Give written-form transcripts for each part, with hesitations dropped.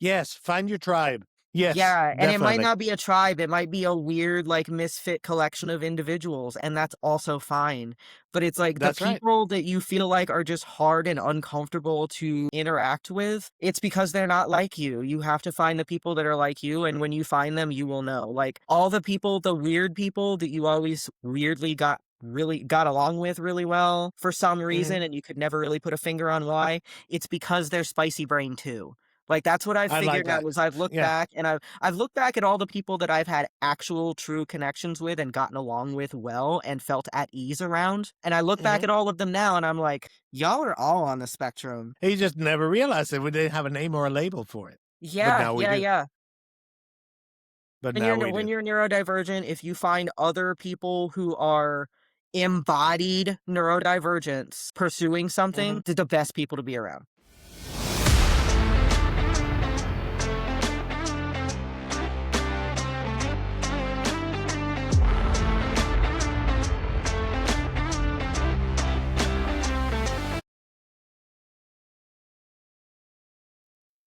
Yes, find your tribe. Yes, Yeah, and it might definitely. not be a tribe, it might be a weird, like, misfit collection of individuals, and that's also fine. But it's like the That's right. people that you feel like are just hard and uncomfortable to interact with, it's because they're not like you. You have to find the people that are like you, and when you find them, you will know. Like, all the people, the weird people that you always weirdly got along with really well for some Mhm. reason, and you could never really put a finger on why, it's because they're spicy brain too. Like, that's what I've I like figured out that. was I've looked Yeah. back and I've looked back at all the people that I've had actual true connections with and gotten along with well and felt at ease around, and I look back Mhm. at all of them now and I'm like, "Y'all are all on the spectrum." You just never realized it. We didn't have a name or a label for it, but Yeah, now we yeah, do. yeah. But And now we when do. you're neurodivergent, if you find other people who are embodied neurodivergence pursuing Mhm. something, they're the best people to be around.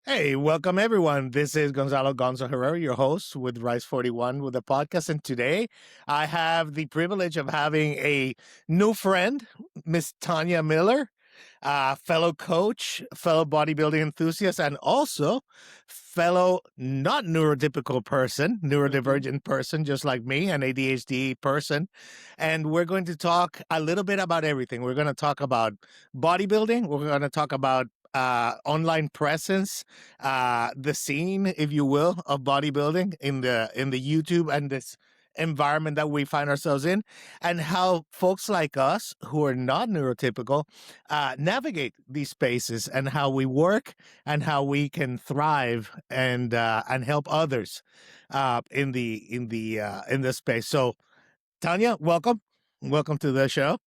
Hey, welcome everyone. This is Gonzo Herrero, your host with Rise 41 with the podcast. And today I have the privilege of having a new friend, Miss Tanya Miller, fellow coach, fellow bodybuilding enthusiast, and also fellow not neurotypical person, Mhm. neurodivergent person, just like me, an ADHD person. And we're going to talk a little bit about everything. We're going to talk about bodybuilding. We're going to talk about online presence, the scene, if you will, of bodybuilding in the YouTube and this environment that we find ourselves in, and how folks like us who are not neurotypical navigate these spaces, and how we work, and how we can thrive and help others in this space. So, Tanya, welcome to the show.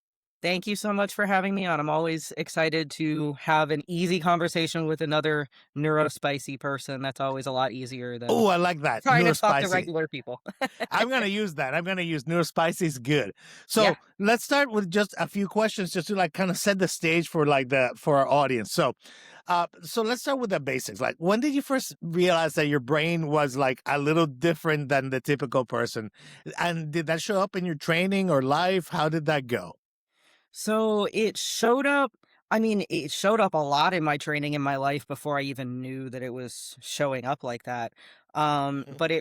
Thank you so much for having me on. I'm always excited to have an easy conversation with another neuro-spicy person. That's always a lot easier than Oh, I like that. trying to talk to Neurospicy. regular people. I'm gonna use that. I'm gonna use neurospicy is good. Yeah. So let's start with just a few questions, just to like kind of set the stage for like the for our audience. So let's start with the basics. Like, when did you first realize that your brain was like a little different than the typical person, and did that show up in your training or life? How did that go? So it showed up. I mean, it showed up a lot in my training in my life before I even knew that it was showing up like that. Mhm. But I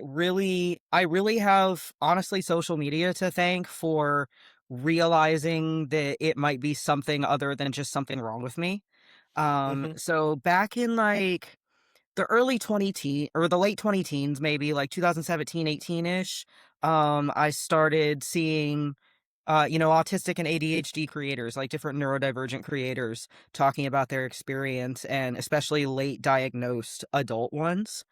really have honestly social media to thank for realizing that it might be something other than just something wrong with me. Mhm. So back in like the early 20 teen or the late 20 teens, maybe like 2017, 18-ish, I started seeing, autistic and ADHD creators, like different neurodivergent creators talking about their experience and especially late diagnosed adult ones.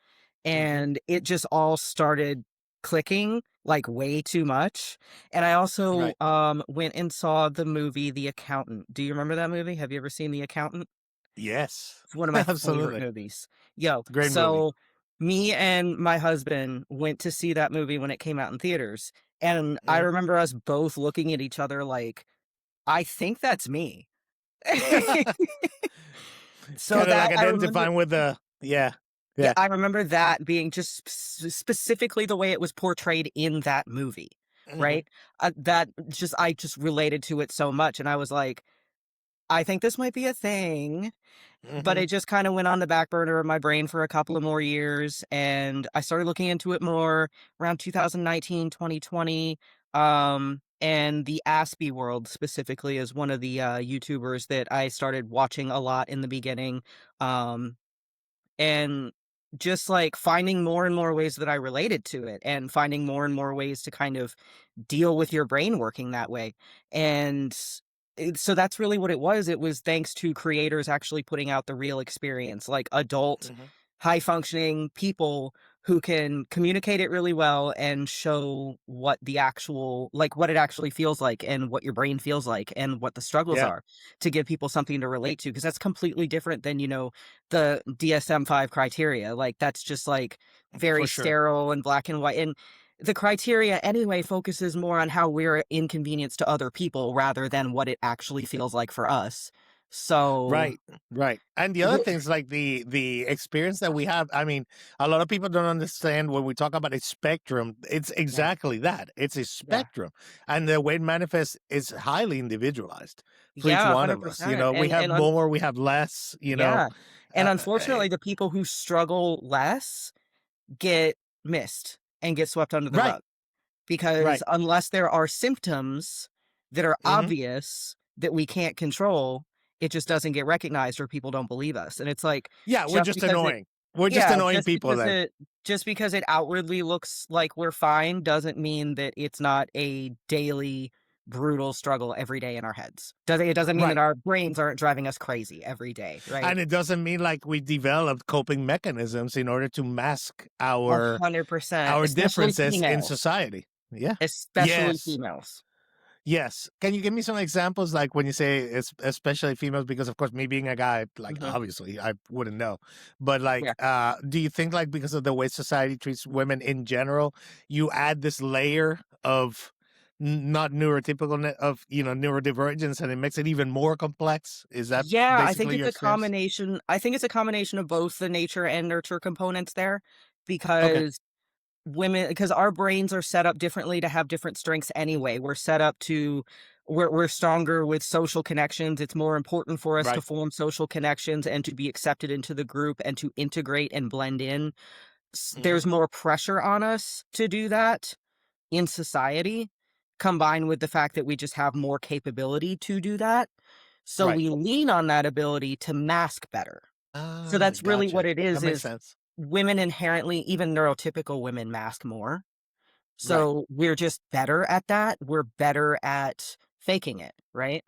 Mhm. And it just all started clicking like way too much. And I also Right. went and saw the movie The Accountant. Do you remember that movie? Have you ever seen The Accountant? Yes. It's one of my favorite Absolutely. movies. Yo, Great movie. so me and my husband went to see that movie when it came out in theaters, and I Mhm. remember us both looking at each other like, "I think that's me." So Kind of like that I remember identifying with the yeah. yeah, Yeah. I remember that being just specifically the way it was portrayed in that movie, Mhm. right? That just I just related to it so much, and I was like, "I think this might be a thing." But Mhm. it just kinda went on the back burner of my brain for a couple of more years, and I started looking into it more around 2019, 2020, and the Aspie World specifically is one of the, YouTubers that I started watching a lot in the beginning, um, and just, like, finding more and more ways that I related to it, and finding more and more ways to kind of deal with your brain working that way, and so that's really what it was. It was thanks to creators actually putting out the real experience, like adult, Mhm. high functioning people who can communicate it really well and show what the actual, like what it actually feels like and what your brain feels like and what the struggles Yeah. are to give people something to relate to. Cause that's completely different than, the DSM-5 criteria. Like that's just like very For sure. sterile and black and white. And the criteria anyway focuses more on how we're inconvenienced to other people rather than what it actually feels like for us. So Right, right. And the other w- things like the experience that we have, I mean, a lot of people don't understand when we talk about a spectrum, it's yeah, exactly that. It's a yeah, spectrum. And the way it manifests is highly individualized for each yeah, one of us. You 100%. know, we have more, we have less, you know. Yeah. And Eh, unfortunately, the people who struggle less get missed and get swept under the right, rug, because right. unless there are symptoms that are Hmm. obvious that we can't control, it just doesn't get recognized or people don't believe us. And it's like, Yeah, we're just just because it annoying. We're just yeah, annoying people then. just because it outwardly looks like we're fine doesn't mean that it's not a daily brutal struggle every day in our heads. It doesn't mean that Right. our brains aren't driving us crazy every day, right? And it doesn't mean like we developed coping mechanisms in order to mask 100%, our especially differences in females, society. Yeah. especially Yes. females. Yes. Can you give me some examples, like when you say it's especially females? Because of course, me being a guy, like Mhm. obviously I wouldn't know. But Yeah. like, do you think like because of the way society treats women in general, you add this layer of not neurotypical of neurodivergence, and it makes it even more complex? Is that Yeah, basically your experience? I think it's a combination of both the nature and nurture components there, Okay. because because our brains are set up differently to have different strengths anyway. We're set up to we're stronger with social connections. It's more important for us to Right. form social connections and to be accepted into the group and to integrate and blend in. Hmm. There's more pressure on us to do that in society, combined with the fact that we just have more capability to do that. So Right. we lean on that ability to mask better. So Ah, that's really what gotcha. it That makes is sense. women inherently, even neurotypical women mask more. Right. So we're just better at that. We're better at faking it, right?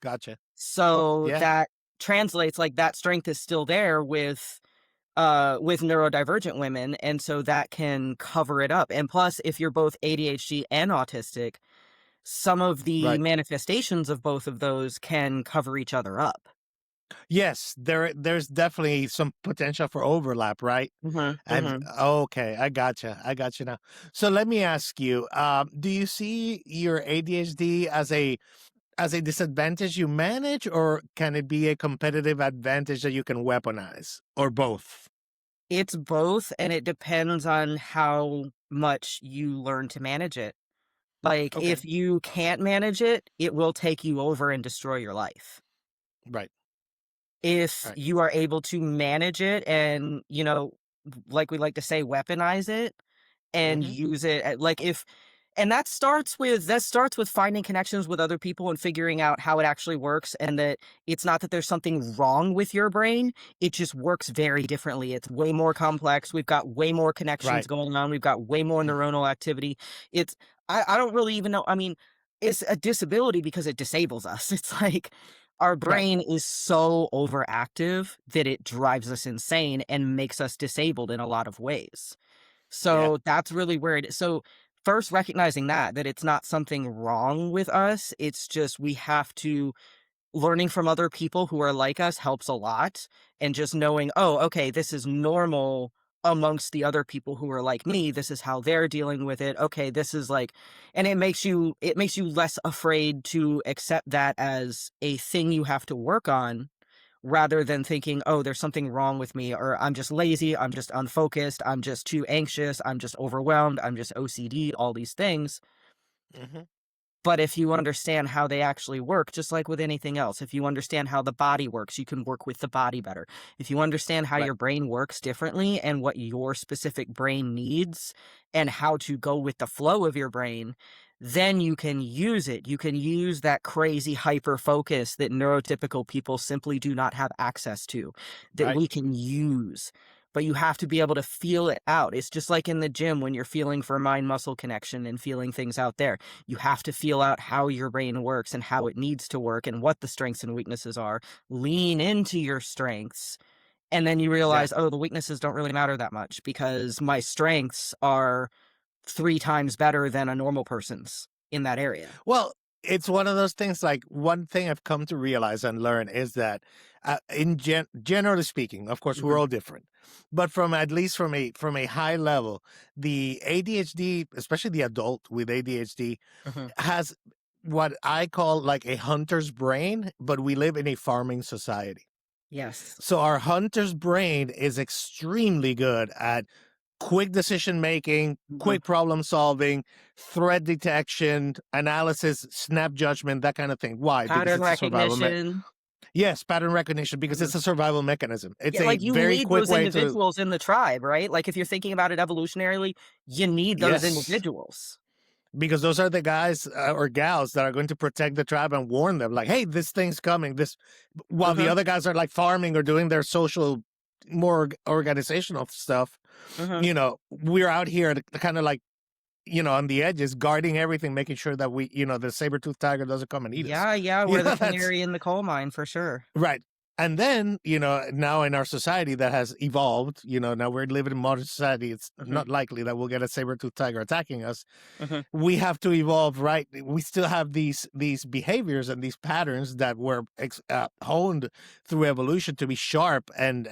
Gotcha. So Yeah. that translates, like, that strength is still there with neurodivergent women, and so that can cover it up. And plus, if you're both ADHD and autistic, some of the Right. manifestations of both of those can cover each other up. Yes, there's definitely some potential for overlap, right? Mhm, And mhm. okay, I gotcha. I got you now. So let me ask you, do you see your ADHD as a disadvantage you manage, or can it be a competitive advantage that you can weaponize, or both? It's both, and it depends on how much you learn to manage it. Like, Okay. if you can't manage it, it will take you over and destroy your life. Right. If Right. you are able to manage it and, like we like to say, weaponize it and Mm-hmm. use it like if and that starts with finding connections with other people and figuring out how it actually works, and that it's not that there's something wrong with your brain, it just works very differently. It's way more complex. We've got way more connections Right. going on. We've got way more neuronal activity. It's I don't really even know. I mean, it's a disability because it disables us. It's like our Right. brain is so overactive that it drives us insane and makes us disabled in a lot of ways. Yeah. So that's really where it is. So first recognizing that it's not something wrong with us. It's just we have to learning from other people who are like us helps a lot, and just knowing, "Oh, okay, this is normal amongst the other people who are like me. This is how they're dealing with it. Okay, this is like," and it makes you less afraid to accept that as a thing you have to work on, rather than thinking, "Oh, there's something wrong with me," or "I'm just lazy, I'm just unfocused, I'm just too anxious, I'm just overwhelmed, I'm just OCD," all these things. Mm-hmm. But if you understand how they actually work, just like with anything else, if you understand how the body works, you can work with the body better. If you understand how Right. your brain works differently and what your specific brain needs and how to go with the flow of your brain, then you can use it. You can use that crazy hyper focus that neurotypical people simply do not have access to, that Right. we can use. But you have to be able to feel it out. It's just like in the gym when you're feeling for mind muscle connection and feeling things out there. You have to feel out how your brain works and how it needs to work and what the strengths and weaknesses are. Lean into your strengths. And then you Yeah. realize, oh, the weaknesses don't really matter that much because my strengths are 3 times better than a normal person's in that area. Well, it's one of those things. Like one thing I've come to realize and learn is that, generally speaking, of course, we're Mhm, all different, but from at least from a high level, the ADHD, especially the adult with ADHD, mhm. has what I call like a hunter's brain, but we live in a farming society. Yes. So our hunter's brain is extremely good at quick decision making, Mhm. quick problem solving, threat detection, analysis, snap judgment, that kind of thing. Why? Because Pattern it's a recognition. yes, pattern recognition, because Mhm. it's a survival mechanism. It's Yeah, a like, you very need quick those way to individuals in the tribe, right? Like, if you're thinking about it evolutionarily, you need those yes, individuals. because those are the guys or gals that are going to protect the tribe and warn them, like, hey, this thing's coming. This, while the Mhm, other guys are like farming or doing their social, more organizational stuff. mhm. You know, we're out here to kind of like, you know, on the edges, guarding everything, making sure that we, you know, the saber-toothed tiger doesn't come and eat us. Yeah, yeah, You we're the know, that's canary in the coal mine for sure. right. And then, you know, now in our society that has evolved, you know, now we're living in modern society. It's Mhm, not likely that we'll get a saber-toothed tiger attacking us. mhm. We have to evolve, right? We still have these behaviors and these patterns that were honed through evolution to be sharp and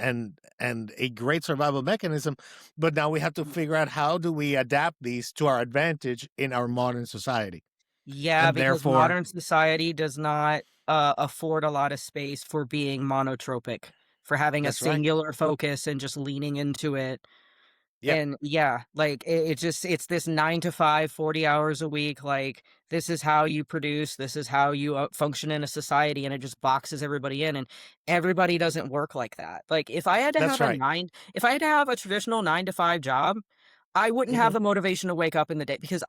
a great survival mechanism. But now we have to figure out, how do we adapt these to our advantage in our modern society, Yeah, and because therefore, modern society does not, afford a lot of space for being monotropic, for having a that's right. singular focus and just leaning into it. Yep, And yeah, like it just it's this 9 to 5, 40 hours a week. Like, this is how you produce, this is how you function in a society, and it just boxes everybody in. And everybody doesn't work like that. Like, that's right. if I had to have a traditional 9 to 5 job, I wouldn't have Hmm. the motivation to wake up in the day because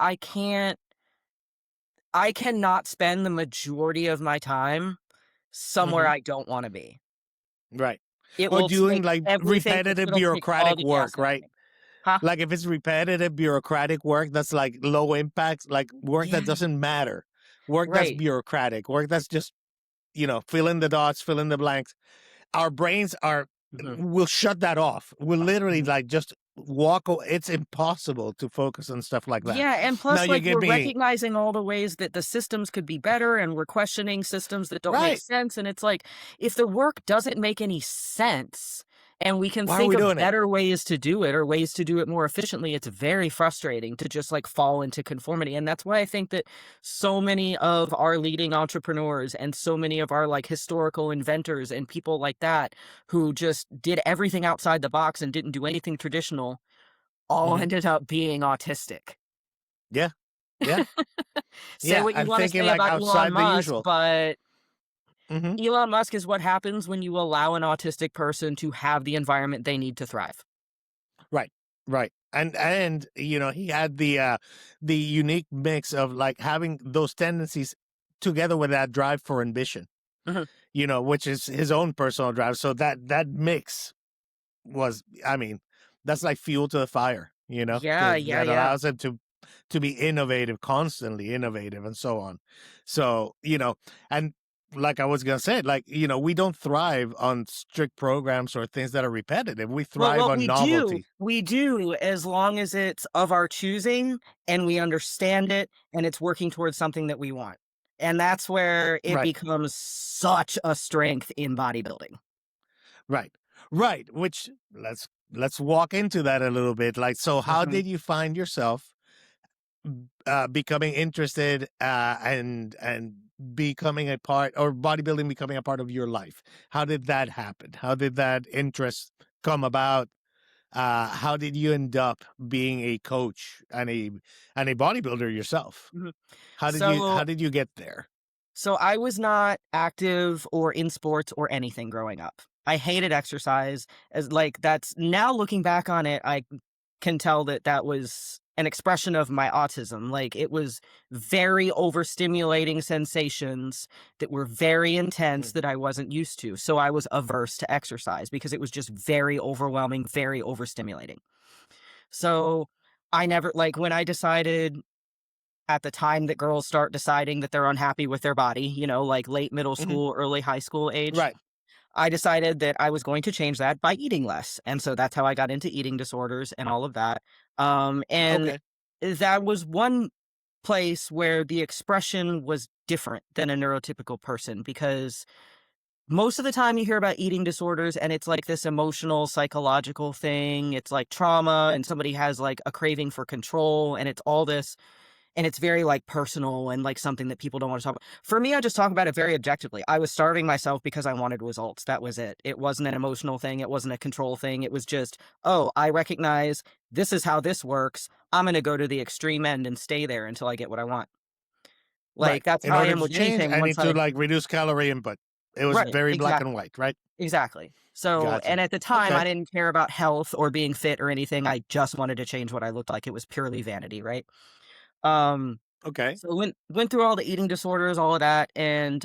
I cannot spend the majority of my time somewhere Hmm. I don't want to be. Right. It Or will doing take like everything. repetitive It'll take all bureaucratic the gas work, out of right? me. Huh? Like if it's repetitive bureaucratic work that's like low impact, like work that Yeah. doesn't matter, work that's Right. bureaucratic, work that's just, you know, fill in the dots, fill in the blanks. Our brains are Mhm. will shut that off. We'll literally Mhm. like just it's impossible to focus on stuff like that. Yeah, and Now plus, you like, give we're me recognizing all the ways that the systems could be better, and we're questioning systems that don't make right. sense, and it's like, if the work doesn't make any sense, and we can Why are think we of doing it? better ways to do it or ways to do it more efficiently, it's very frustrating to just, like, fall into conformity, and that's why I think that so many of our leading entrepreneurs and so many of our, like, historical inventors and people like that who just did everything outside the box and didn't do anything traditional all Hmm. ended up being autistic. Yeah, yeah, Say yeah. what you I'm wanna thinking say like about Elon outside the Musk, usual. but Hmm. Elon Musk is what happens when you allow an autistic person to have the environment they need to thrive. Right, right. And you know, he had the unique mix of like having those tendencies together with that drive for ambition, Mhm. you know, which is his own personal drive. So that mix was, I mean, that's like fuel to the fire, you know, Yeah, yeah, that yeah. allows him to be innovative, constantly innovative, and so on. So, you know, and like I was gonna say, like, you know, we don't thrive on strict programs or things that are repetitive. We Well, thrive what on novelty. we do as long as it's of our choosing and we understand it and it's working towards something that we want. And that's where it Right, becomes such a strength in bodybuilding. right, right. Which let's walk into that a little bit. Like, so how Mhm. did you find yourself becoming interested and becoming a part, or bodybuilding becoming a part of your life? How did that happen? How did that interest come about? How did you end up being a coach and a bodybuilder yourself? Mhm. How So did you get there? So I was not active or in sports or anything growing up. I hated exercise as like that's now looking back on it, I can tell that that was an expression of my autism. Like it was very overstimulating sensations that were very intense Mm, that I wasn't used to. So I was averse to exercise because it was just very overwhelming, very overstimulating. So I never like when I decided at the time that girls start deciding that they're unhappy with their body, like late middle mhm. school, early high school age, Right. I decided that I was going to change that by eating less. And so that's how I got into eating disorders and all of that. And Okay. that was one place where the expression was different than a neurotypical person because most of the time you hear about eating disorders and it's like this emotional, psychological thing. It's like trauma and somebody has like a craving for control and it's all this and it's very like personal and like something that people don't want to talk about. For me, I just talk about it very objectively. I was starving myself because I wanted results. That was it. It wasn't an emotional thing. It wasn't a control thing. It was just, oh, I recognize this is how this works. I'm going to go to the extreme end and stay there until I get what I want. Right. Like that's In how I order am to with change, anything. I Once need to I like reduce calorie input. It was right, very black and exactly. white, right? Exactly. So, Gotcha. and at the time, Okay. I didn't care about health or being fit or anything. I just wanted to change what I looked like. It was purely vanity, right? Um, Okay. so went through all the eating disorders, all of that, and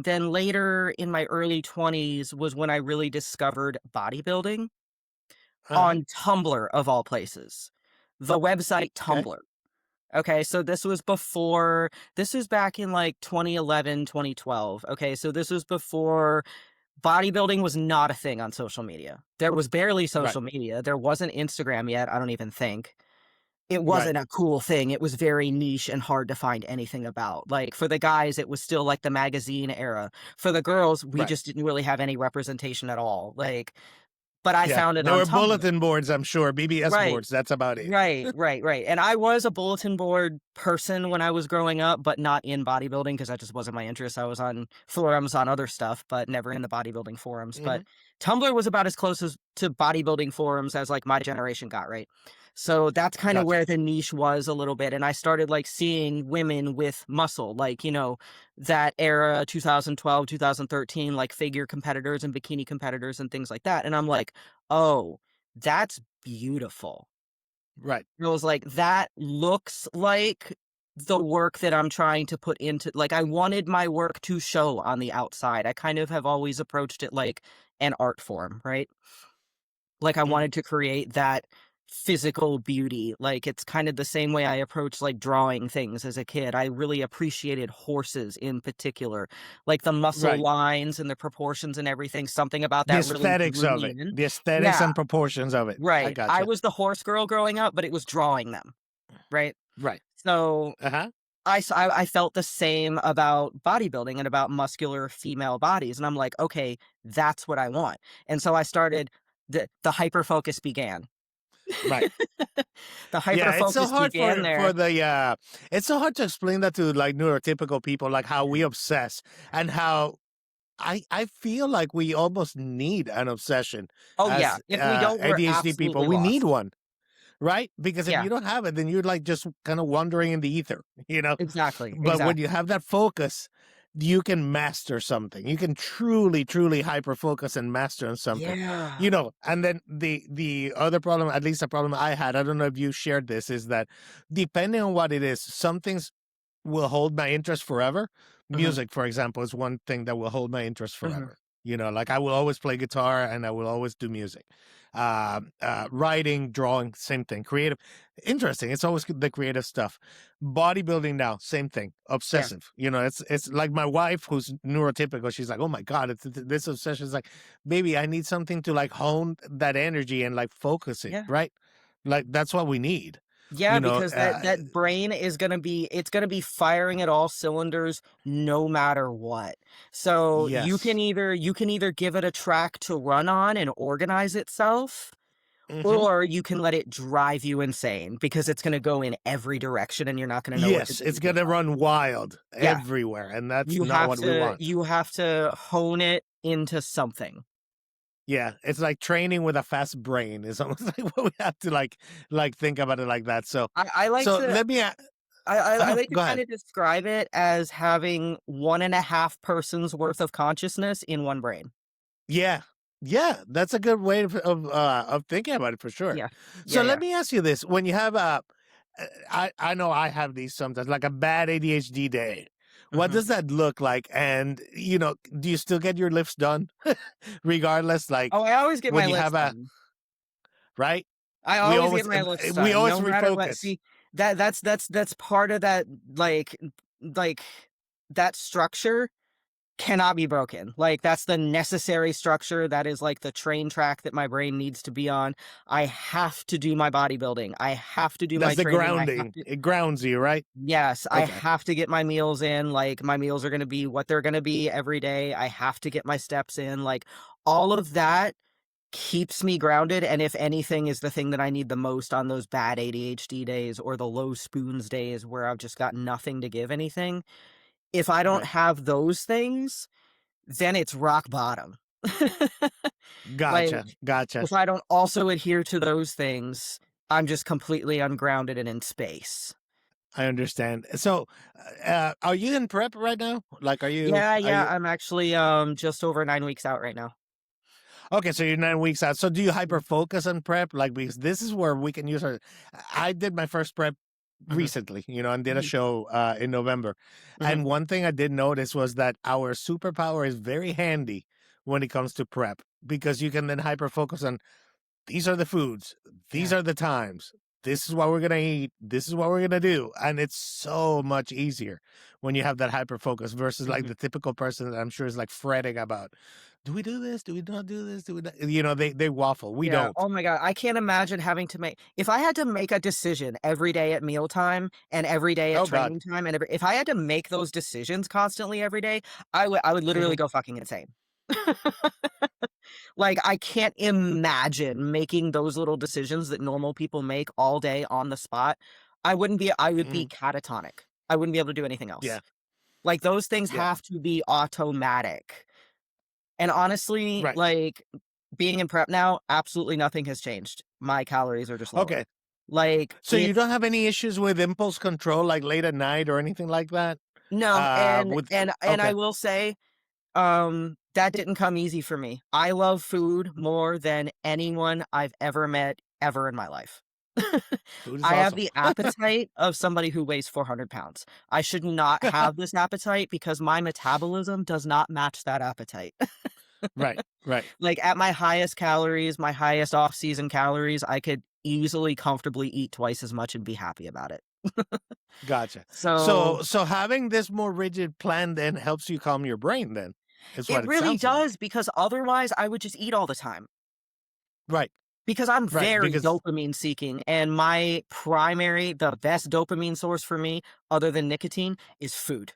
then later in my early 20s was when I really discovered bodybuilding Uh-huh. on Tumblr of all places. The website Okay. Tumblr. Okay, so this was back in like 2011, 2012. Okay, so this was before bodybuilding was not a thing on social media. There was barely Right. social media. There wasn't Instagram yet, I don't even think. It Right. wasn't a cool thing. It was very niche and hard to find anything about. Like for the guys, it was still like the magazine era. For the girls, we Right. just didn't really have any representation at all. Like, but I Yeah. found it There on were Tumblr. bulletin boards, I'm sure, BBS Right. boards. That's about it. Right. And I was a bulletin board person when I was growing up, but not in bodybuilding because that just wasn't my interest. I was on forums on other stuff, but never in the bodybuilding forums. Hmm. But Tumblr was about as close as to bodybuilding forums as like my generation got, right? So that's kind of Gotcha. where the niche was a little bit. And I started like seeing women with muscle, like, that era, 2012, 2013, like figure competitors and bikini competitors and things like that. And I'm like, oh, that's beautiful. Right. I was like, that looks like the work that I'm trying to put into like, I wanted my work to show on the outside. I kind of have always approached it like an art form, right? Like I Hmm. wanted to create that physical beauty. Like it's kind of the same way I approached like drawing things as a kid. I really appreciated horses in particular, like the muscle Right. lines and the proportions and everything. Something about The that really aesthetics drew of me it. in. The aesthetics Yeah, and proportions of it. I right. I gotcha. was the horse girl growing up, but it was drawing them, right? Right. So Uh-huh. I felt the same about bodybuilding and about muscular female bodies, and I'm like, "Okay, that's what I want." And so I started the hyperfocus began. Right. The Yeah, it's so hyperfocus hard began for there. the it's so hard to explain that to like neurotypical people, like how we obsess and how I feel like we almost need an obsession Oh, yeah. as If we don't, we're ADHD people. absolutely We need lost. one, right? Because if Yeah, you don't have it, then you're like just kind of wandering in the ether, you know? exactly, But when you exactly. have that focus, you can master something. You can truly, truly hyper focus and master on something, Yeah. you know. And then the other problem, at least the problem I had, I don't know if you shared this, is that depending on what it is, some things will hold my interest forever. Mhm, Music, for example, is one thing that will hold my interest mhm. forever. You know, like I will always play guitar and I will always do music. Writing, drawing, same thing. Creative, interesting. It's always the creative stuff. Bodybuilding now, same thing. Yeah, Obsessive. You know, it's like my wife who's neurotypical. She's like, oh my god, this obsession is like, baby, I need something to like hone that energy and like focus it. yeah. Right, like that's what we need. Yeah, You know, because that brain is it's gonna be firing at all cylinders no matter what. So yes. you can either give it a track to run on and organize itself, Hmm. or you can let it drive you insane because it's gonna go in every direction and you're not gonna know what to Yes, do it's with gonna yourself. run wild Yeah, everywhere, and that's not what we want. you have to hone it into something. Yeah, it's like training with a fast brain. It's almost like what we have to like think about it like that. So, I like so to let me. I like to Go kind ahead. of describe it as having 1.5 persons worth of consciousness in one brain. Yeah, yeah, that's a good way of thinking about it for sure. Yeah. So Yeah, let yeah. me ask you this: when you have I know I have these sometimes, like a bad ADHD day. What Mhm. does that look like? And you know, do you still get your lifts done, regardless? Oh, Like I always get when my you lifts have a done. right, I we always get always my lifts we done, always no matter what. refocus. See, that's part of that, like, that structure cannot be broken. Like, that's the necessary structure, that is, like, the train track that my brain needs to be on. I have to do my bodybuilding. I have to do my That's the training. I have grounding. to It grounds you, right? Yes, I Okay. have to get my meals in, like, my meals are gonna be what they're gonna be every day. I have to get my steps in, like, all of that keeps me grounded, and if anything is the thing that I need the most on those bad ADHD days or the low spoons days where I've just got nothing to give anything. If I don't Right. have those things, then it's rock bottom. Like, Gotcha. Gotcha. if I don't also adhere to those things, I'm just completely ungrounded and in space. I understand. So, are you in prep right now? Like, Yeah, are yeah, you, I'm actually, just over 9 weeks out right now. okay, so you're 9 weeks out. So do you hyper Mhm, focus on prep? Like, because this is where we can use our, I did my first prep mhm, recently, and did a mhm, show in November. mhm. And one thing I did notice was that our superpower is very handy when it comes to prep, because you can then hyper focus on, these are the foods, these Yeah, are the times, this is what we're going to eat, this is what we're going to do. And it's so much easier when you have that hyper focus versus like mhm. the typical person that I'm sure is like fretting about, do we do this? Do we not do this? Do we not? They waffle. We Yeah, don't. oh my god, I can't imagine having to make if I had to make a decision every day at mealtime and every day at Oh, God. training time and if I had to make those decisions constantly every day, I would literally Mhm. go fucking insane. Like, I can't imagine making those little decisions that normal people make all day on the spot. I would be Mhm. catatonic. I wouldn't be able to do anything else. Yeah. Like, those things Yeah. have to be automatic. And honestly, Right. like, being in prep now, absolutely nothing has changed. My calories are just lower. Okay. Like, So you it's don't have any issues with impulse control, like late at night or anything like that? no, With and I Okay. will say, that didn't come easy for me. I love food more than anyone I've ever met ever in my life. Food is I have awesome. the appetite of somebody who weighs 400 pounds. I should not have this appetite because my metabolism does not match that appetite. Right. Right. Like, at my highest calories, my highest off-season calories, I could easily, comfortably eat twice as much and be happy about it. Gotcha. So, So having this more rigid plan then helps you calm your brain then, is it what it really sounds like. does because otherwise I would just eat all the time. Right. Because I'm Right. very Because dopamine seeking, and the best dopamine source for me, other than nicotine, is food.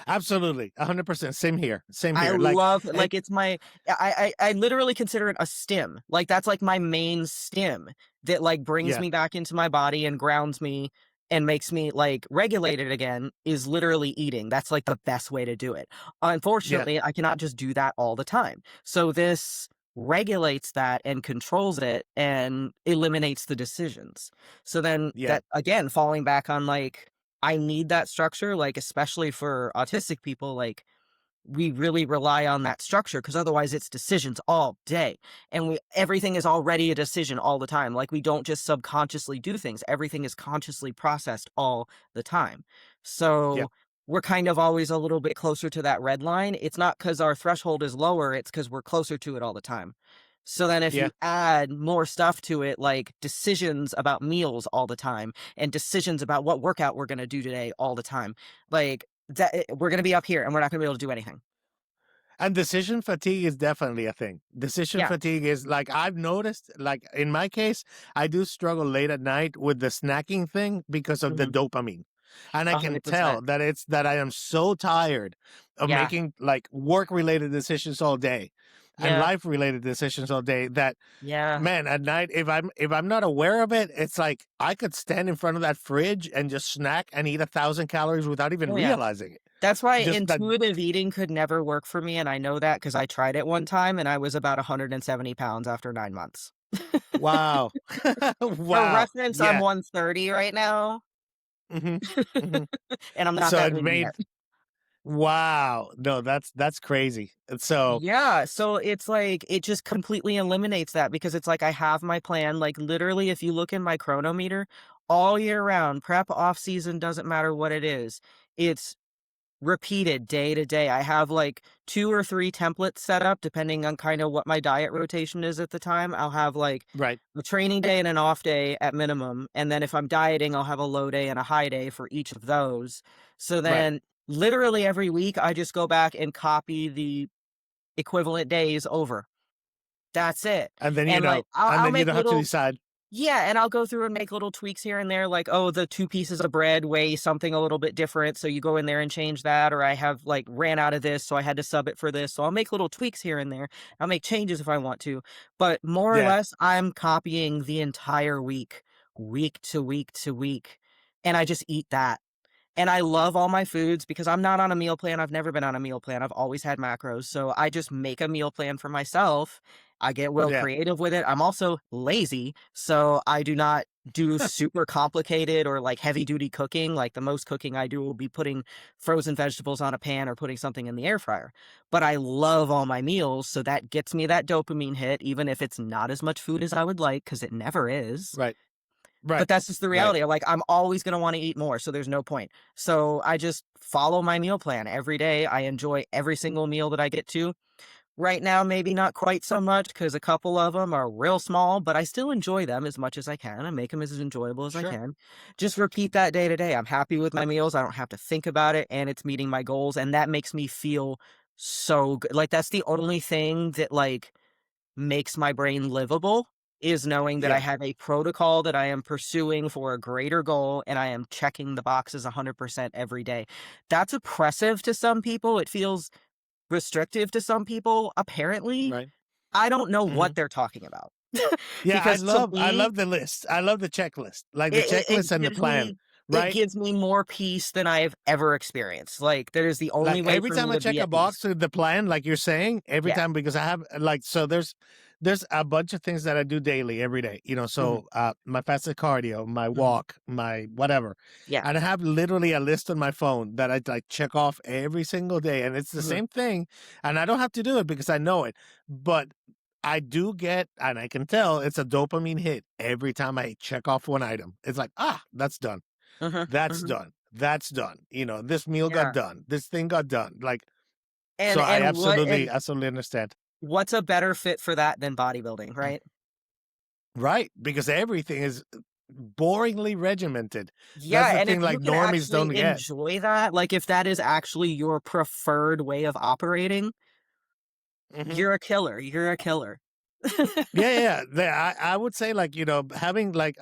absolutely 100%. Same here. Same I here. love And like, it's my I literally consider it a stim. Like, that's, like, my main stim that, like, brings yeah. me back into my body and grounds me and makes me, like, regulated again, is literally eating. That's, like, the best way to do it. Yeah. Unfortunately, I cannot just do that all the time. So this regulates that and controls it and eliminates the decisions. So then Yeah. that again, falling back on, like, I need that structure, like, especially for autistic people, like, we really rely on that structure because otherwise it's decisions all day and we everything is already a decision all the time. Like, we don't just subconsciously do things, everything is consciously processed all the time. Yeah. So we're kind of always a little bit closer to that red line. It's not because our threshold is lower, it's because we're closer to it all the time. So then if Yeah. you add more stuff to it, like decisions about meals all the time and decisions about what workout we're going to do today all the time, like we're going to be up here and we're not going to be able to do anything. And decision fatigue is definitely a thing. Decision Yeah. fatigue is like, I've noticed, like in my case, I do struggle late at night with the snacking thing because of the Mhm. dopamine. And I can tell 100%. that it's that I am so tired of Yeah. making like work related decisions all day and Yeah. life related decisions all day that, Yeah. man, at night, if I'm not aware of it, it's like I could stand in front of that fridge and just snack and eat 1,000 calories without even Oh, yeah. realizing it. That's why Just that. intuitive eating could never work for me, and I know that because I tried it one time, and I was about 170 pounds after 9 months. Wow. For Wow. reference, I'm Yeah. 130 right now, Mhm. Mhm. and I'm not So that it lean made, yet. wow. No, that's crazy. And so Yeah, so it's like, it just completely eliminates that because it's like I have my plan, like, literally, if you look in my chronometer, all year round, prep, off season, doesn't matter what it is, it's repeated day to day. I have like 2 or 3 templates set up depending on kind of what my diet rotation is at the time. I'll have like right, a training day and an off day at minimum, and then if I'm dieting, I'll have a low day and a high day for each of those. So right. then literally every week I just go back and copy the equivalent days over. That's it. And then And like and I'll then you make don't have to little decide. Yeah, and I'll go through and make little tweaks here and there, like, oh, the 2 pieces of bread weigh something a little bit different, so you go in there and change that, or I have, like, ran out of this, so I had to sub it for this, so I'll make little tweaks here and there. I'll make changes if I want to, but more or Yeah, less, I'm copying the entire week, week to week to week, and I just eat that. And I love all my foods because I'm not on a meal plan. I've never been on a meal plan. I've always had macros. So I just make a meal plan for myself. I get real yeah, creative with it. I'm also lazy. So I do not do super complicated or like heavy duty cooking. Like the most cooking I do will be putting frozen vegetables on a pan or putting something in the air fryer. But I love all my meals. So that gets me that dopamine hit, even if it's not as much food as I would like, because it never is. right, But right, that's just the right. reality. Like, I'm always gonna wanna eat more, so there's no point. So, I just follow my meal plan every day. I enjoy every single meal that I get to. Right now, maybe not quite so much because a couple of them are real small, but I still enjoy them as much as I can and make them as enjoyable as I Sure. can. Just repeat that day to day. I'm happy with my meals. I don't have to think about it, and it's meeting my goals, and that makes me feel so good. Like, that's the only thing that, like, makes my brain livable is knowing that I Yeah, have a protocol that I am pursuing for a greater goal and I am checking the boxes 100% every day. That's oppressive to some people. It feels restrictive to some people. Apparently, right. I don't know Hmm. what they're talking about. Yeah, Because to I me, love the list. I love the checklist, like the checklist and the plan, it right? gives me more peace than I've ever experienced. Like that is the only Like way every for time me I to check be a at peace. box with the plan, like you're saying, every Yeah. time because I have like so there's a bunch of things that I do daily every day, you know. Mhm. So my fasted cardio, my Mhm. walk, my whatever. Yeah. And I have literally a list on my phone that I like check off every single day. And it's the Mhm. same thing. And I don't have to do it because I know it. But I do get, and I can tell it's a dopamine hit every time I check off one item. It's like, ah, that's done. Mhm. That's Mhm. done. That's done. You know, this meal got Yeah. done. This thing got done. Like, And so I and what absolutely, and absolutely understand. what's a better fit for that than bodybuilding, right? Right. Because everything is boringly regimented. Yeah, That's the and if thing you like can normies don't actually get. enjoy that, like, if that is actually your preferred way of operating, Hmm. you're a killer, you're a killer. Yeah, yeah. Yeah. I would say like, you know, having like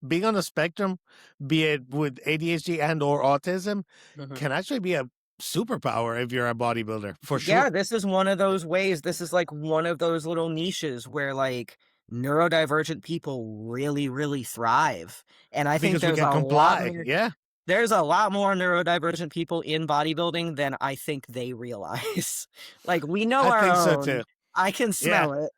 being on the spectrum, be it with ADHD and or autism, Mhm. can actually be a superpower if you're a bodybuilder, for Yeah, sure. this is one of those ways, this is, like, one of those little niches where, like, neurodivergent people really, really thrive, and I think Because we can comply. Yeah. there's a lot more neurodivergent people in bodybuilding than I think they realize. Like, we know I our think so own. too. I can Yeah. smell it.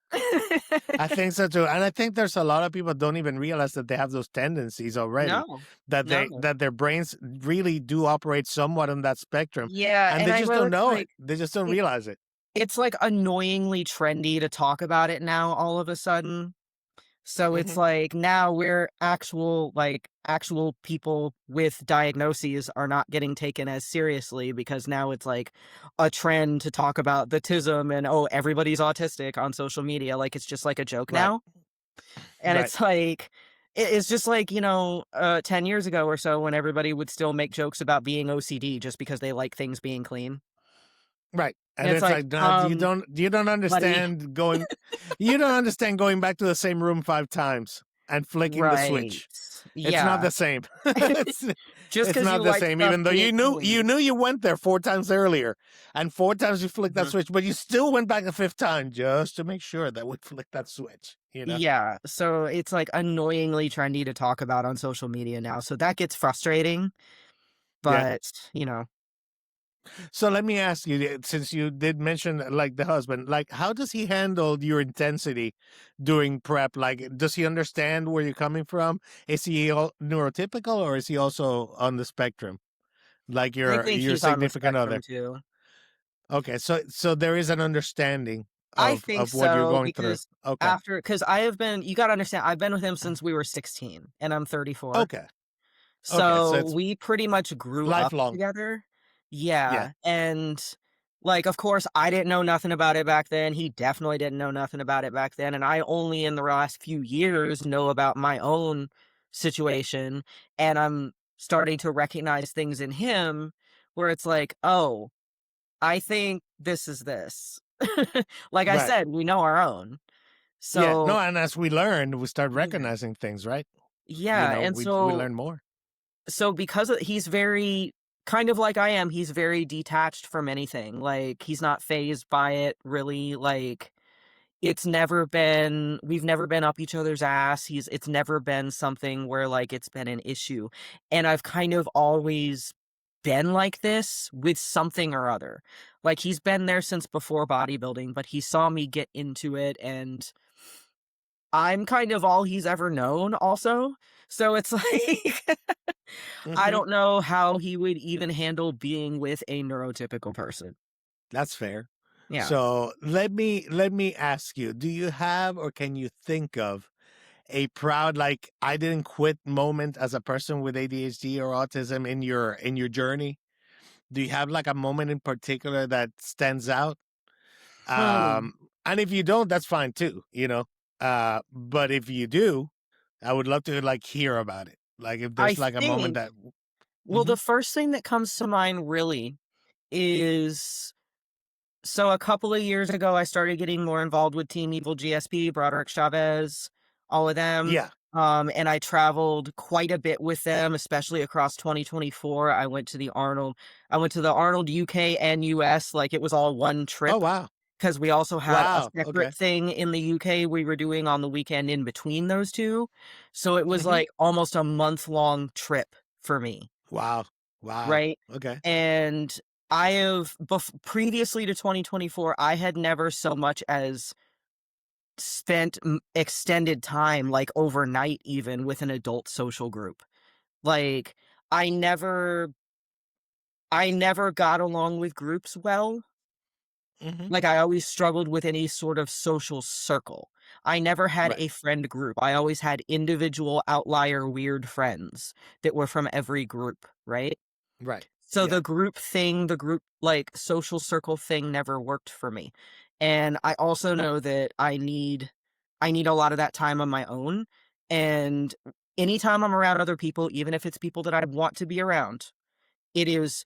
I think so too, and I think there's a lot of people don't even realize that they have those tendencies already, No. that No. that their brains really do operate somewhat on that spectrum, Yeah, and and they I just will don't it's know it. like They just don't it realize it. it's, like, annoyingly trendy to talk about it now all of a sudden. So it's Hmm. like now we're actual people with diagnoses are not getting taken as seriously because now it's like a trend to talk about the tism and oh everybody's autistic on social media like it's just like a joke Right, now. And right, it's like it's just like, 10 years ago or so when everybody would still make jokes about being OCD just because they like things being clean. right. And And it's it's like, like, nah, you don't buddy, understand going, you don't understand going back to the same room 5 times and flicking the right. switch. It's not Yeah. the same. it's Just it's because you not the like same. stuff Even though being clean. you knew you went there 4 times earlier, and 4 times you flicked that Mhm. switch, but you still went back a fifth time just to make sure that we flicked that switch. You know. Yeah, so it's, like, annoyingly trendy to talk about on social media now, so that gets frustrating, Yeah. but, you know So let me ask you, since you did mention like the husband, like how does he handle your intensity during prep? Like, does he understand where you're coming from? Is he neurotypical, or is he also on the spectrum, like I think your he's on the significant spectrum other? too. Okay, so there is an understanding I think of what you're so going through. because Okay, because I have been you gotta understand, I've been with him since we were 16, and I'm 34. okay, okay. So So, it's we pretty much grew up lifelong. together. Yeah, Yeah, and, like, of course, I didn't know nothing about it back then, he definitely didn't know nothing about it back then, and I only in the last few years know about my own situation, and I'm starting to recognize things in him where it's like, "Oh, I think this is this." Like I right. said, we know our own. Yeah. So No, and as we learn, we start yeah. recognizing things, right? Yeah, and We learn more. because he's very kind of like I am, he's very detached from anything. Like he's not phased by it really. Like we've never been up each other's ass. It's never been something where like it's been an issue. And I've kind of always been like this with something or other. Like he's been there since before bodybuilding, but he saw me get into it and I'm kind of all he's ever known also. So it's like I Hmm. don't know how he would even handle being with a neurotypical person. That's fair. Yeah. So let me ask you: do you have, or can you think of a proud, like, I didn't quit moment as a person with ADHD or autism in your journey? Do you have like a moment in particular that stands out? Hmm. And if you don't, that's fine too, you know. But if you do, I would love to like hear about it. Like if I there's like a moment think, that. well, Hmm. the first thing that comes to mind really is so a couple of years ago, I started getting more involved with Team Evil GSP, Broderick Chavez, all of them. Yeah. And I traveled quite a bit with them, especially across 2024. I went to the Arnold UK and US, like it was all one Oh trip wow. because we also had a Wow. Okay. separate thing in the UK we were doing on the weekend in between those two. So it was Hmm. like almost a month-long trip for me. Wow. Wow. Right? Okay. And previously to 2024, I had never so much as spent extended time, like overnight even, with an adult social group. Like, I never I never got along with groups well. Hmm. Like, I always struggled with any sort of social circle. I never had Right. a friend group. I always had individual outlier weird friends that were from every group, right? Right. So Yeah. the group thing, the group, like, social circle thing never worked for me. And I also know that I need a lot of that time on my own, and anytime I'm around other people, even if it's people that I want to be around, it is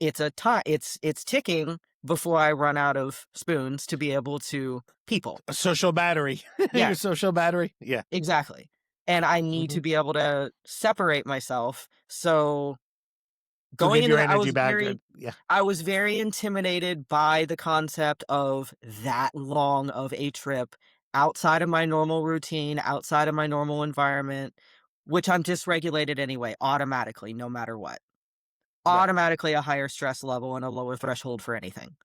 it's a time it's ticking before I run out of spoons to be able to people. A social battery. Your Yes, social battery. Yeah. exactly. And I need Hmm. to be able to separate myself. So To going give into your that, energy back. Yeah. I was very intimidated by the concept of that long of a trip outside of my normal routine, outside of my normal environment, which I'm dysregulated anyway, automatically, no matter what. Right. Automatically a higher stress level and a lower threshold for anything.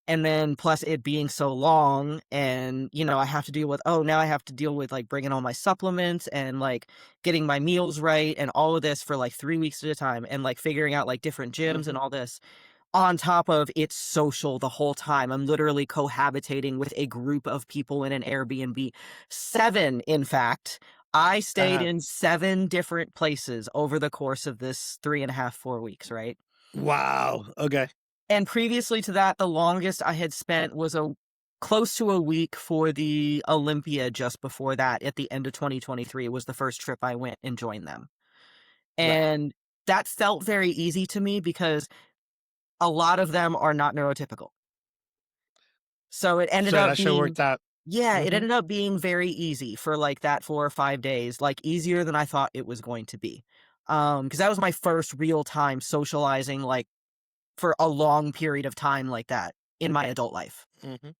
And then plus it being so long and, I have to deal with, oh, now I have to deal with like bringing all my supplements and like getting my meals right and all of this for like 3 weeks at a time and like figuring out like different gyms and Hmm. all this on top of it's social the whole time. I'm literally cohabitating with a group of people in an Airbnb. 7, in fact. I stayed Uh-huh. in 7 different places over the course of this 3.5, 4 weeks, right? Wow. Okay. And previously to that, the longest I had spent was a close to a week for the Olympia just before that at the end of 2023 was the first trip I went and joined them. Right. And that felt very easy to me because a lot of them are not neurotypical. So it ended So up that sure being worked out. yeah, it Hmm. ended up being very easy for like that 4 or 5 days, like easier than I thought it was going to be. Because that was my first real time socializing like for a long period of time like that in my adult life. Hmm.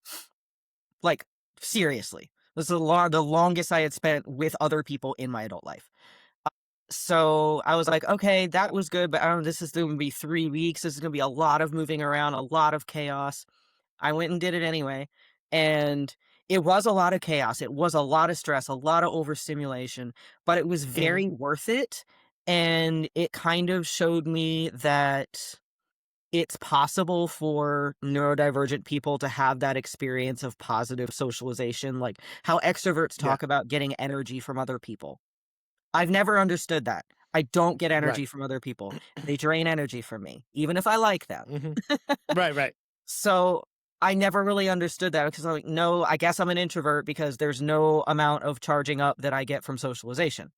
Like seriously. This is the longest I had spent with other people in my adult life. So I was like, okay, that was good, but I don't know, this is going to be 3 weeks. This is going to be a lot of moving around, a lot of chaos. I went and did it anyway. And it was a lot of chaos. It was a lot of stress, a lot of overstimulation, but it was Hmm. very worth it. And it kind of showed me that it's possible for neurodivergent people to have that experience of positive socialization, like how extroverts Yeah. talk about getting energy from other people. I've never understood that. I don't get Right. energy from other people. They drain energy from me, even if I like them. Hmm. Right. Right. So I never really understood that because I'm like, no, I guess I'm an introvert because there's no amount of charging up that I get from socialization.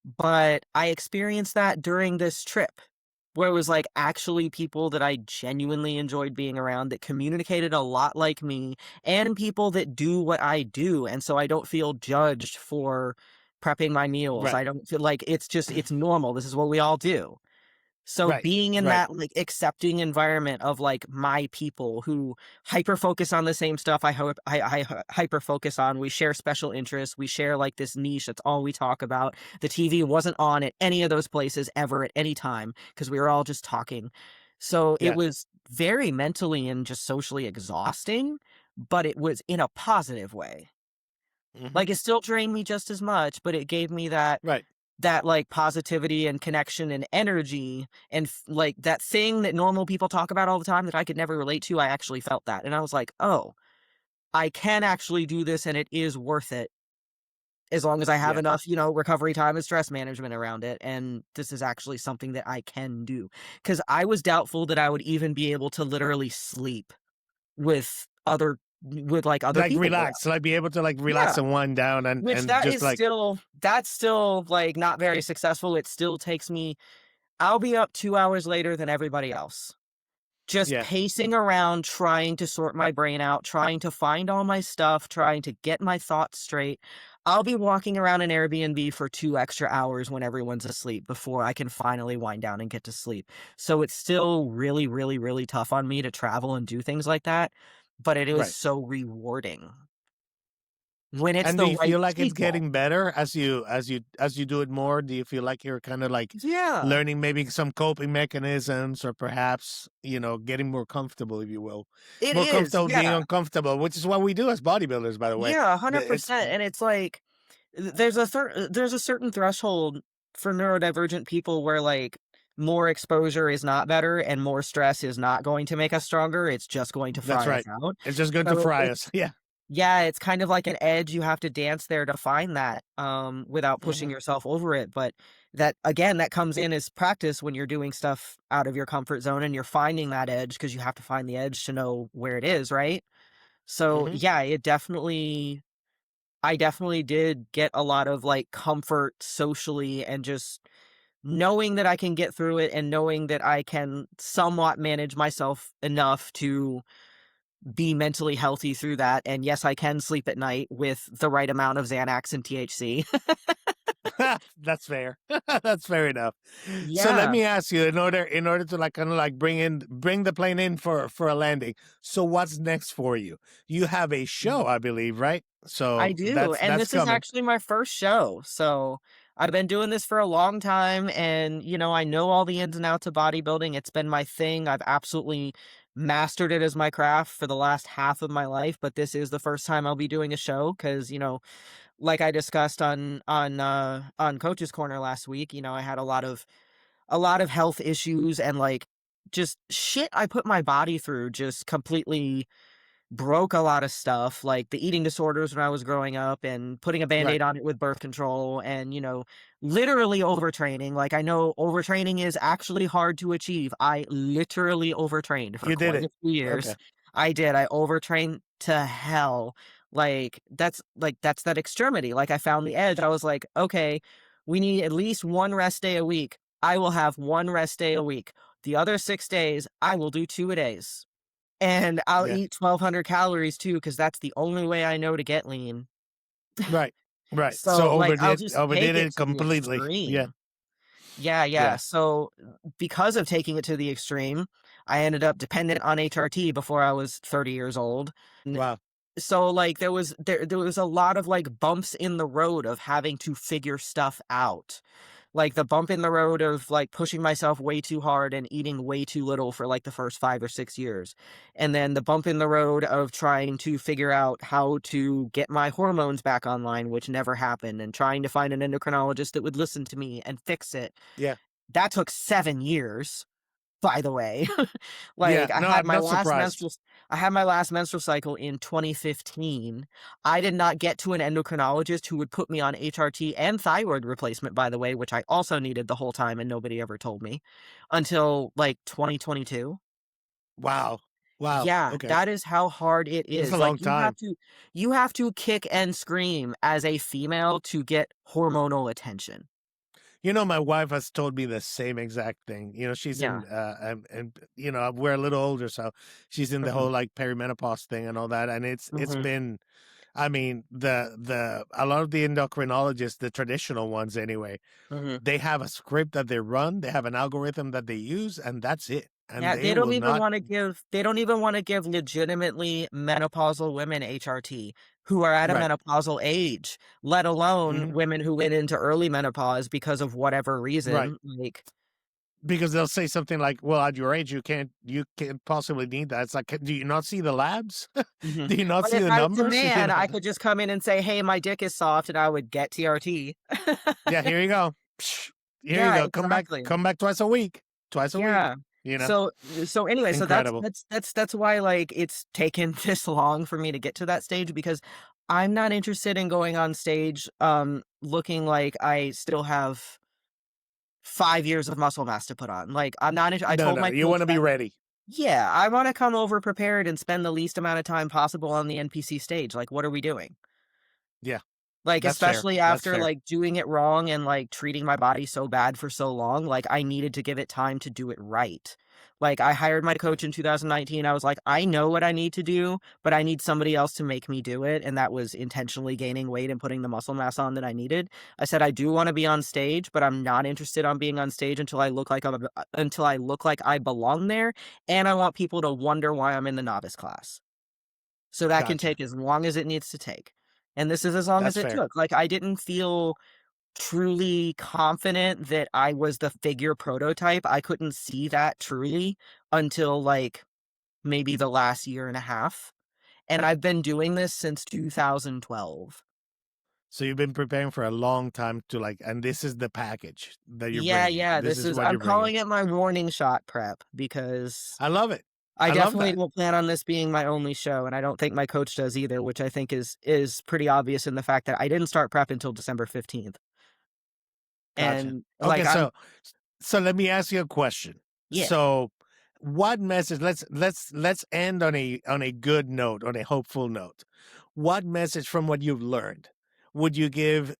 But I experienced that during this trip where it was, like, actually people that I genuinely enjoyed being around that communicated a lot like me, and people that do what I do, and so I don't feel judged for prepping my meals. Right. I don't feel like it's normal. This is what we all do. So Right. being in Right. that, like, accepting environment of, like, my people who hyper focus on the same stuff I hyper focus on, we share special interests, we share, like, this niche, that's all we talk about. The TV wasn't on at any of those places ever at any time because we were all just talking. So it Yeah. was very mentally and just socially exhausting, but it was in a positive way. Hmm. Like, it still drained me just as much, but it gave me Right. like, positivity and connection and energy and like, that thing that normal people talk about all the time that I could never relate to, I actually felt that, and I was like, "Oh, I can actually do this, and it is worth it as long as I have Yeah. enough, recovery time and stress management around it, and this is actually something that I can do." Because I was doubtful that I would even be able to literally sleep with like, other Like people around. relax, like be able to like relax Yeah. and wind down Which and just like that's still, like, not very successful. It still takes me I'll be up 2 hours later than everybody else. Just yeah. pacing around, trying to sort my brain out, trying to find all my stuff, trying to get my thoughts straight. I'll be walking around an Airbnb for 2 extra hours when everyone's asleep before I can finally wind down and get to sleep. So it's still really, really, really tough on me to travel and do things like that, but it is Right. so rewarding when it's And do the you right feel like it's people. getting better as you do it more? Do you feel like you're kind of like Yeah. learning maybe some coping mechanisms, or perhaps, getting more comfortable, if you will, It more is, comfortable being yeah. uncomfortable, which is what we do as bodybuilders, by the way. Yeah, It's 100%, and it's like, there's a certain threshold for neurodivergent people where, like, more exposure is not better and more stress is not going to make us stronger, it's just going to That's fry us right. out. It's just going to So fry it's us. Yeah. yeah, it's kind of like an edge you have to dance there to find that, without pushing Hmm. yourself over it, but that again, that comes in as practice when you're doing stuff out of your comfort zone and you're finding that edge because you have to find the edge to know where it is, right? So, Hmm. yeah, I definitely did get a lot of, like, comfort socially and just knowing that I can get through it and knowing that I can somewhat manage myself enough to be mentally healthy through that, and yes, I can sleep at night with the right amount of Xanax and THC. That's fair. That's fair enough. So let Yeah. me ask you, in order to like kind of like bring the plane in for a landing. So what's next for you? You have a show, I believe, right? I So do, that's and that's this is coming. actually my first show, so I've been doing this for a long time and, I know all the ins and outs of bodybuilding, it's been my thing, I've absolutely mastered it as my craft for the last half of my life, but this is the first time I'll be doing a show because like I discussed on Coach's Corner last week, I had a lot of health issues and, like, just shit I put my body through just completely broke a lot of stuff, like the eating disorders when I was growing up and putting a Right. Band-Aid on it with birth control and, literally overtraining. Like, I know overtraining is actually hard to achieve. I literally overtrained for You did quite it. a few Okay. years. I did. I overtrained to hell. That's that extremity. Like, I found the edge. I was like, okay, we need at least one rest day a week. I will have one rest day a week. The other 6 days, I will do 2-a-days. And I'll Yeah. eat 1,200 calories too, because that's the only way I know to get lean. Right. Right. So So, like, I'll overdid just take overdid it it to the completely. Yeah. extreme. Yeah, yeah. Yeah. So, because of taking it to the extreme, I ended up dependent on HRT before I was 30 years old. And Wow. so, like, there was a lot of, like, bumps in the road of having to figure stuff out. Like, the bump in the road of, like, pushing myself way too hard and eating way too little for, like, the first 5 or 6 years. And then the bump in the road of trying to figure out how to get my hormones back online, which never happened, and trying to find an endocrinologist that would listen to me and fix it. Yeah. That took 7 years, by the way. Yeah. Like, No, I'm not surprised. I had my last menstrual cycle in 2015. I did not get to an endocrinologist who would put me on HRT and thyroid replacement, by the way, which I also needed the whole time and nobody ever told me, until, like, 2022. Wow. Wow. Yeah, Okay. that is how hard it That's a is. Like, long time. you have to kick and scream as a female to get hormonal attention. My wife has told me the same exact thing. She's Yeah. in, we're a little older, so she's in the Mhm, whole like perimenopause thing and all that. And it's mhm, been, I mean, a lot of the endocrinologists, the traditional ones anyway, mhm. they have a script that they run, they have an algorithm that they use, and that's it. And Yeah, they will not, they don't even wanna give legitimately menopausal women HRT who are at a right. menopausal age, let alone Hmm. women who went into early menopause because of whatever Right. reason, like Because they'll say something like, "Well, at your age, you can't possibly need that." It's like, do you not see the labs? mhm. Do you not But see if the I was a numbers? man, I could just come in and say, "Hey, my dick is soft," and I would get TRT. Yeah, here you go. Psh, here you Yeah, go. exactly. Come back twice a week. Twice a week. Yeah. You know, So anyway, so that's incredible. that's that's that's why, like, it's taken this long for me to get to that stage because I'm not interested in going on stage, looking like I still have 5 years of muscle mass to put on. Like, I'm not inter I No, told no, my you coach want to be that ready. yeah, I wanna come over prepared and spend the least amount of time possible on the NPC stage. Like, what are we doing? Yeah, Like, that's fair. especially That's after, fair. like, doing it wrong and, like, treating my body so bad for so long, like, I needed to give it time to do it right. Like, I hired my coach in 2019, I was like, "I know what I need to do, but I need somebody else to make me do it," and that was intentionally gaining weight and putting the muscle mass on that I needed. I said, "I do wanna be on stage, but I'm not interested on being on stage until I look like I belong there, and I want people to wonder why I'm in the novice class." So that can Gotcha. take as long as it needs to take. And this is as long as That's it fair. took. Like, I didn't feel truly confident that I was the figure prototype. I couldn't see that truly until, like, maybe the last year and a half. And I've been doing this since 2012. So you've been preparing for a long time to like, and this is the package that you're Yeah, bringing. yeah, This this is is what I'm you're bringing. calling it my warning shot prep because I love it. I I love definitely that. don't plan on this being my only show, and I don't think my coach does either, which I think is pretty obvious in the fact that I didn't start prep until December 15th. Gotcha. And, like, Okay, I'm so let me ask you a question. yeah. So, what message? Let's end on a good note, on a hopeful note. What message from what you've learned would you give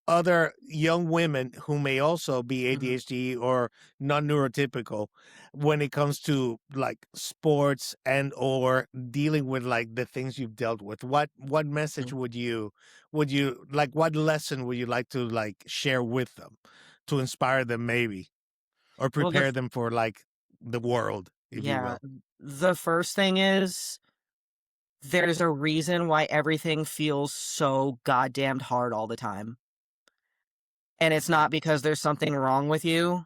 other young women who may also be Mhm, ADHD or non-neurotypical when it comes to like sports and or dealing with like the things you've dealt with? What message mhm. would you like, what lesson would you like to like share with them to inspire them maybe, or Well, prepare them for like the world, if you yeah, will? the first thing is there's a reason why everything feels so goddamned hard all the time, and it's not because there's something wrong with you.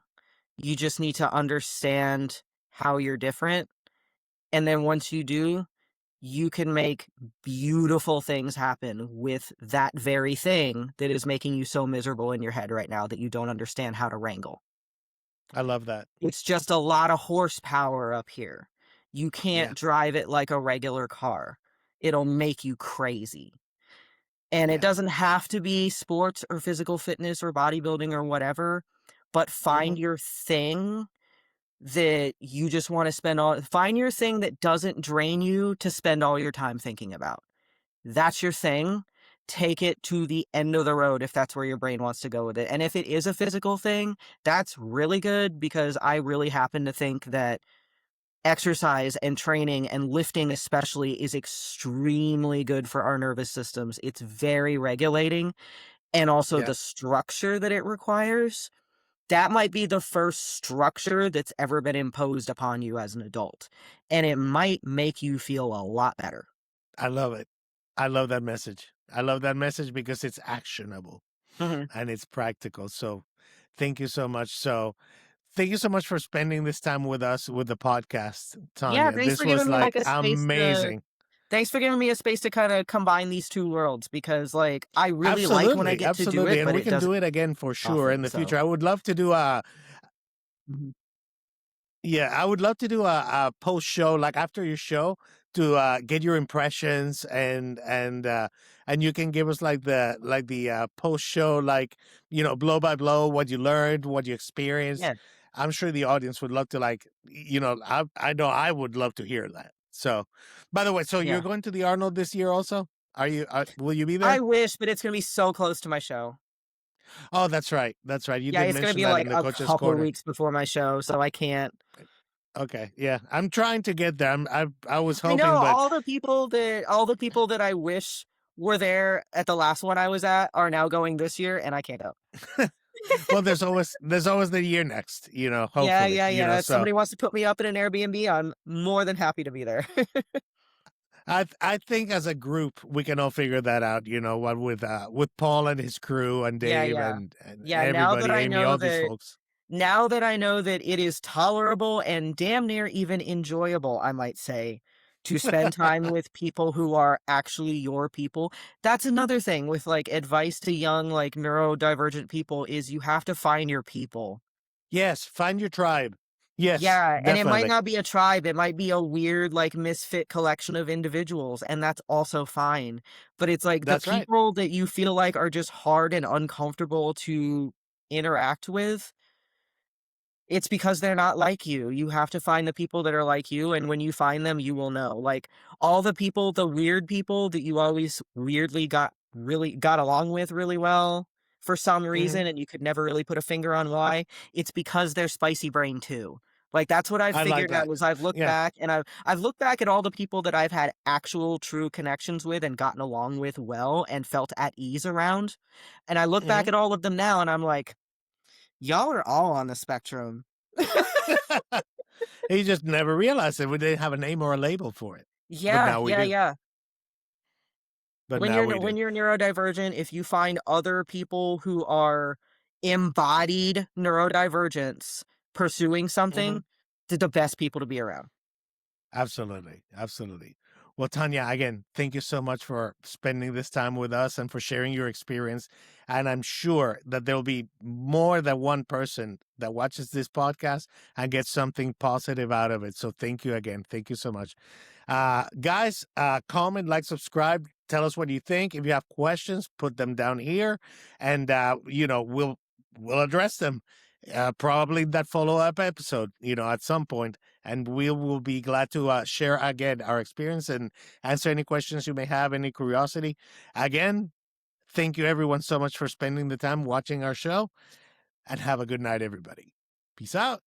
You just need to understand how you're different, and then once you do, you can make beautiful things happen with that very thing that is making you so miserable in your head right now that you don't understand how to wrangle. I love that. It's just a lot of horsepower up here. You Yeah. can't drive it like a regular car. It'll make you crazy. And it Yeah. doesn't have to be sports or physical fitness or bodybuilding or whatever, but Hmm. find your thing that you just want to find your thing that doesn't drain you to spend all your time thinking about. That's your thing. Take it to the end of the road if that's where your brain wants to go with it. And if it is a physical thing, that's really good because I really happen to think that exercise and training and lifting especially is extremely good for our nervous systems. It's very regulating and also Yeah. the structure that it requires. That might be the first structure that's ever been imposed upon you as an adult. And it might make you feel a lot better. I love it. I love that message. I love that message because it's actionable Mhm. and it's practical. So thank you so much. So thank you so much for spending this time with us with the podcast, Yeah, Tanya. This was like amazing. thanks for giving me a space to kinda combine these 2 worlds because, like, I really like when I Absolutely. get to do Absolutely. it, And but we it can do doesn't it again for sure in often, the so future. I would love to do a mhm. Yeah, I would love to do a post show, like after your show, to get your impressions, and you can give us like the post show, like, blow by blow, what you learned, what you experienced. Yeah, I'm sure the audience would love to, like, I know I would love to hear that. So, by the way, so you're yeah. going to the Arnold this year also? Will you be I there? wish, but it's gonna be so close to my show. Oh, that's right. That's right. You Yeah, did it's gonna mention be, that like, in the a coach's couple corner. weeks before my show, so I can't. Okay, yeah, I'm trying to get there. I was I know hoping, but all the people that I wish were there at the last one I was at are now going this year, and I can't go. well, there's always the year next, Yeah, hopefully, yeah, yeah, if so somebody wants to put me up in an Airbnb, I'm more than happy to be there. I think as a group we can all figure that out, what with Paul and his crew and Yeah, Dave yeah. and Yeah, everybody, Amy, all these folks. now that I know that it is tolerable and damn near even enjoyable, I might say, to spend time with people who are actually your people. That's another thing with, like, advice to young, like, neurodivergent people is you have to find your people. Yes, find your tribe. Yes, Yeah, and it might definitely. not be a tribe, it might be a weird, like, misfit collection of individuals, and that's also fine. But it's like the That's right. people that you feel like are just hard and uncomfortable to interact with, it's because they're not like you. You have to find the people that are like you, and when you find them, you will know. Like, all the people, the weird people that you always weirdly got along with really well for some Hmm. reason, and you could never really put a finger on why, it's because they're spicy brain too. Like, that's what I've I like figured out that. was I've looked Yeah. back and I've looked back at all the people that I've had actual true connections with and gotten along with well and felt at ease around. And I look back Hmm. at all of them now and I'm like, y'all are all on the spectrum. He just never realized it. We didn't have a name or a label for it, but Yeah, now we yeah, do. yeah. But now we When do. you're neurodivergent, if you find other people who are embodied neurodivergence pursuing Hmm. something, they're the best people to be around. Absolutely. Absolutely. Well, Tanya, again, thank you so much for spending this time with us and for sharing your experience. And I'm sure that there'll be more than one person that watches this podcast and gets something positive out of it. So thank you again. Thank you so much. Guys, comment, like, subscribe. Tell us what you think. If you have questions, put them down here and, we'll address them. Probably that follow-up episode, at some point, and we will be glad to share again our experience and answer any questions you may have, any curiosity. Again, thank you everyone so much for spending the time watching our show, and have a good night, everybody. Peace out.